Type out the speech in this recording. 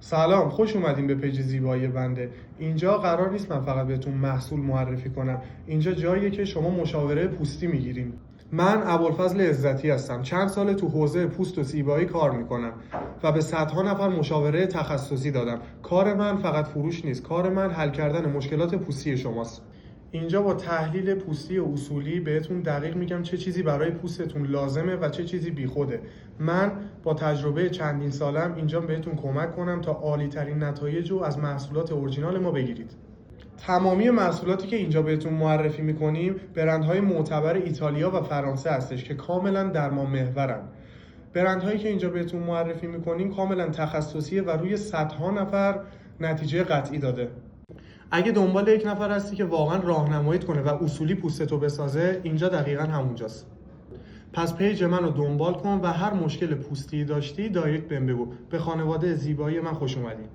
سلام، خوش اومدین به پیج زیبایی بنده. اینجا قرار نیست من فقط بهتون محصول معرفی کنم. اینجا جاییه که شما مشاوره پوستی میگیرین. من ابوالفضل عزتی هستم. چند سال تو حوزه پوست و زیبایی کار میکنم و به صدها نفر مشاوره تخصصی دادم. کار من فقط فروش نیست. کار من حل کردن مشکلات پوستی شماست. اینجا با تحلیل پوستی و اصولی بهتون دقیق میگم چه چیزی برای پوستتون لازمه و چه چیزی بیخوده. من با تجربه چندین سالم اینجا بهتون کمک کنم تا عالی ترین نتایج رو از محصولات اورجینال ما بگیرید. تمامی محصولاتی که اینجا بهتون معرفی میکنیم برندهای معتبر ایتالیا و فرانسه هستش که کاملا درمان محورن. برندهایی که اینجا بهتون معرفی میکنیم کاملا تخصصیه و روی صدها نفر نتیجه قطعی داده. اگه دنبال یک نفر هستی که واقعا راهنماییت کنه و اصولی پوستتو بسازه، اینجا دقیقاً همونجاست. پس پیج منو دنبال کن و هر مشکل پوستی داشتی دایرکت بهم بگو. به خانواده زیبایی من خوش اومدین.